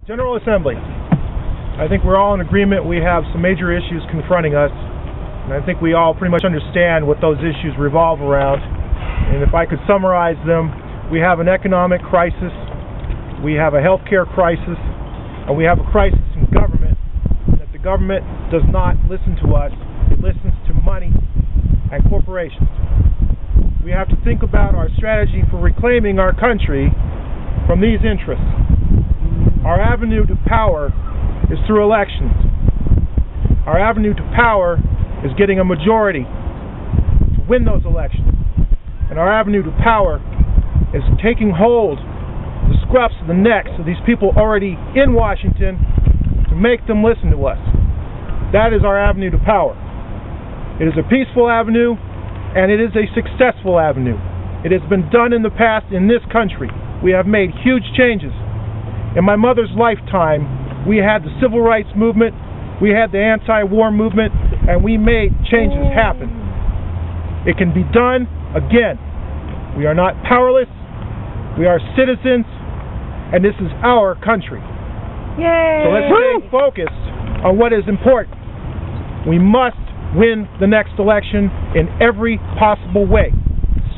General Assembly. I think we're all in agreement we have some major issues confronting us, and I think we all pretty much understand what those issues revolve around. And if I could summarize them, we have an economic crisis, we have a healthcare crisis, and we have a crisis in government, that the government does not listen to us, it listens to money and corporations. We have to think about our strategy for reclaiming our country from these interests. Our avenue to power is through elections. Our avenue to power is getting a majority to win those elections. And our avenue to power is taking hold of the scruffs of the necks of these people already in Washington to make them listen to us. That is our avenue to power. It is a peaceful avenue, and it is a successful avenue. It has been done in the past in this country. We have made huge changes. In my mother's lifetime, we had the civil rights movement, we had the anti-war movement, and we made changes happen. It can be done again. We are not powerless, we are citizens, and this is our country. Yay! So let's stay focused on what is important. We must win the next election in every possible way,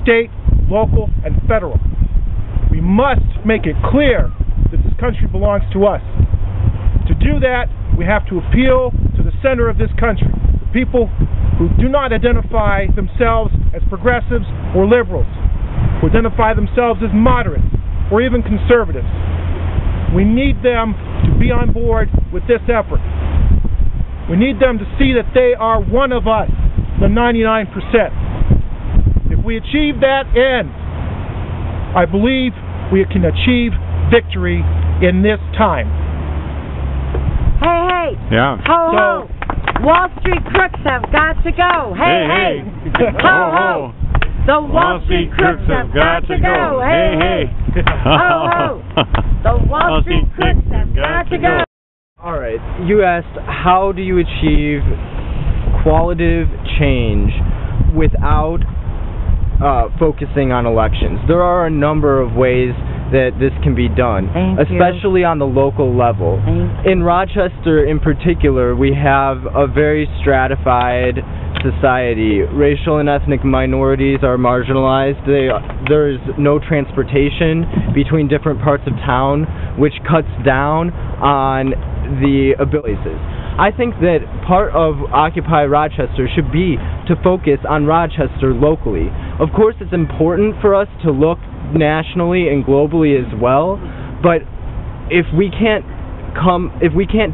state, local, and federal. We must make it clear that this country belongs to us. To do that, we have to appeal to the center of this country, the people who do not identify themselves as progressives or liberals, who identify themselves as moderates or even conservatives. We need them to be on board with this effort. We need them to see that they are one of us, the 99%. If we achieve that end, I believe we can achieve victory in this time. Hey, Yeah. ho, ho. Wall Street crooks have got to go. Hey, ho, ho. The Wall Street crooks have got to go. Hey, ho, ho. The Wall Street crooks have got to go. All right, you asked how do you achieve qualitative change without focusing on elections. There are a number of ways that this can be done, especially on the local level. In Rochester in particular, we have a very stratified society. Racial and ethnic minorities are marginalized. There is no transportation between different parts of town, which cuts down on the abilities. I think that part of Occupy Rochester should be to focus on Rochester locally. Of course, it's important for us to look nationally and globally as well, but if we can't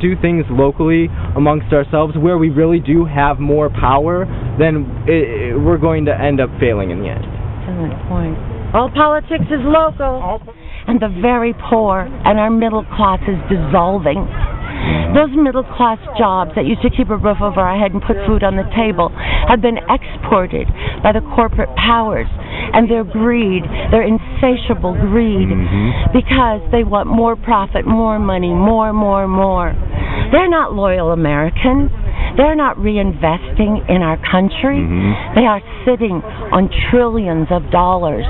do things locally amongst ourselves where we really do have more power, then we're going to end up failing in the end. Excellent point. All politics is local, and the very poor and our middle class is dissolving. Those middle-class jobs that used to keep a roof over our head and put food on the table have been exported by the corporate powers and their greed, their insatiable greed, because they want more profit, more money, more. They're not loyal Americans. They're not reinvesting in our country. They are sitting on trillions of dollars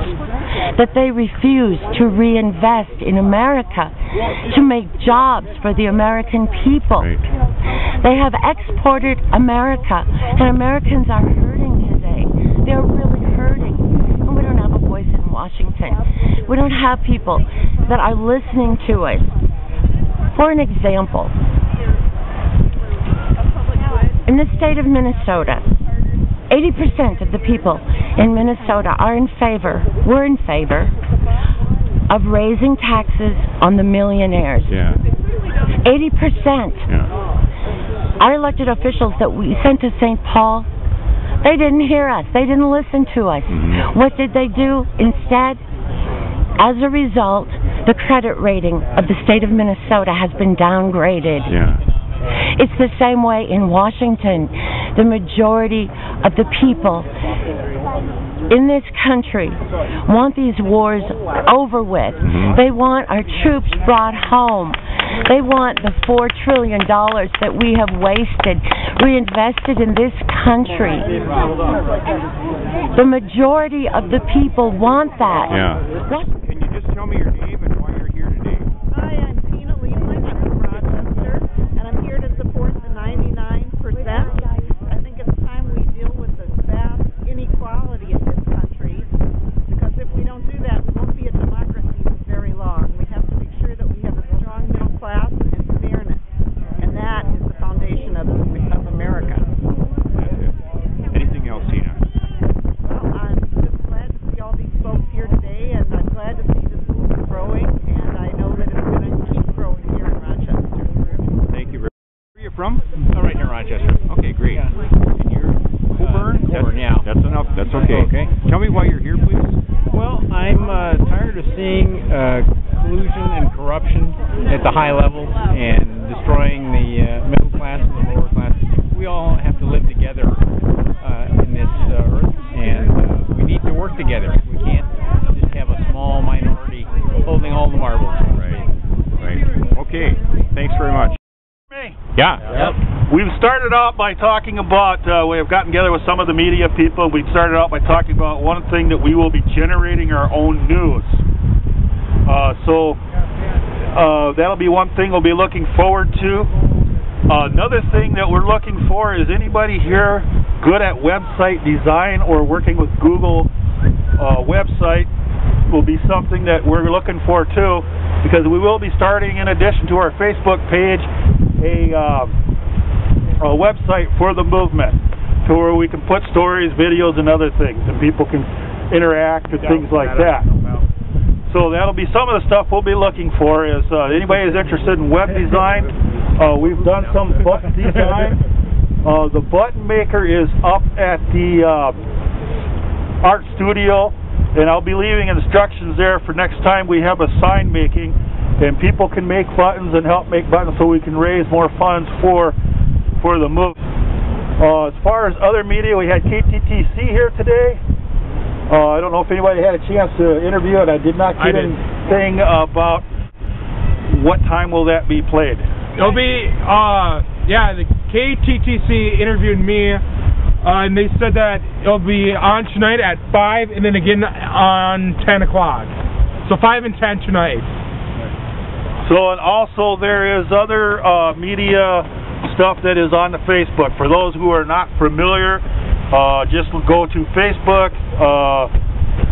that they refuse to reinvest in America, to make jobs for the American people. They have exported America, and Americans are hurting today. They're really hurting. And we don't have a voice in Washington. We don't have people that are listening to us. For an example, in the state of Minnesota, 80% of the people in Minnesota are in favor, we're in favor, of raising taxes on the millionaires. 80%. Our elected officials that we sent to St. Paul, they didn't hear us. They didn't listen to us. What did they do instead? As a result, the credit rating of the state of Minnesota has been downgraded. It's the same way in Washington. The majority of the people in this country want these wars over with. They want our troops brought home. They want the $4 trillion that we have wasted, reinvested in this country. The majority of the people want that. Can you just tell me your name and why you're here today? Hi, I'm Tina Leland. seeing collusion and corruption at the high level and destroying the middle class and the lower class. We all have to live together in this earth, and we need to work together. We can't just have a small minority holding all the marbles. Right. Okay. Thanks very much. Yeah. Yep. We've started out by talking about, we have gotten together with some of the media people. We've started out by talking about one thing that we will be generating our own news. So that'll be one thing we'll be looking forward to. Another thing that we're looking for is anybody here good at website design or working with Google website will be something that we're looking for too, because we will be starting, in addition to our Facebook page, a website for the movement, to where we can put stories, videos, and other things, and people can interact and things like that. So that'll be some of the stuff we'll be looking for. Is anybody is interested in web design? We've done some button design. The button maker is up at the art studio, and I'll be leaving instructions there for next time we have a sign making, and people can make buttons and help make buttons so we can raise more funds for the move. As far as other media, we had KTTC here today. I don't know if anybody had a chance to interview it. I did not get anything about what time will that be played. It'll be, the KTTC interviewed me, and they said that it'll be on tonight at 5 and then again on 10 o'clock. So 5 and 10 tonight. So, and also there is other media stuff that is on the Facebook. For those who are not familiar, just go to Facebook,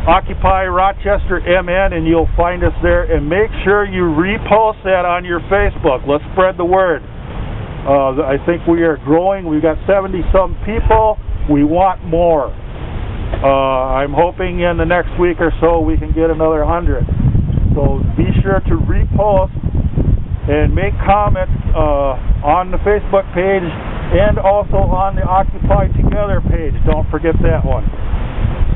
Occupy Rochester MN, and you'll find us there. And make sure you repost that on your Facebook. Let's spread the word. I think we are growing. We've got 70-some people. We want more. I'm hoping in the next week or so we can get another 100. So be sure to repost and make comments on the Facebook page and also on the Occupy Together page. Don't forget that one.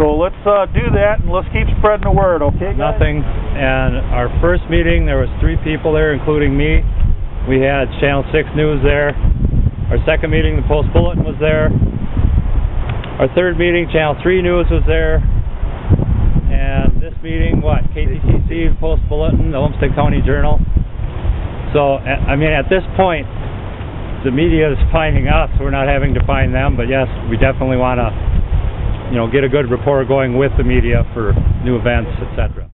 So let's do that, and let's keep spreading the word, okay, guys? Nothing. And our first meeting, there was 3 people there, including me. We had Channel 6 News there. Our second meeting, the Post Bulletin was there. Our third meeting, Channel 3 News was there. And this meeting, KTTC, Post Bulletin, the Olmsted County Journal. So, I mean, at this point, the media is finding us. We're not having to find them. But yes, we definitely want to, get a good rapport going with the media for new events, etc.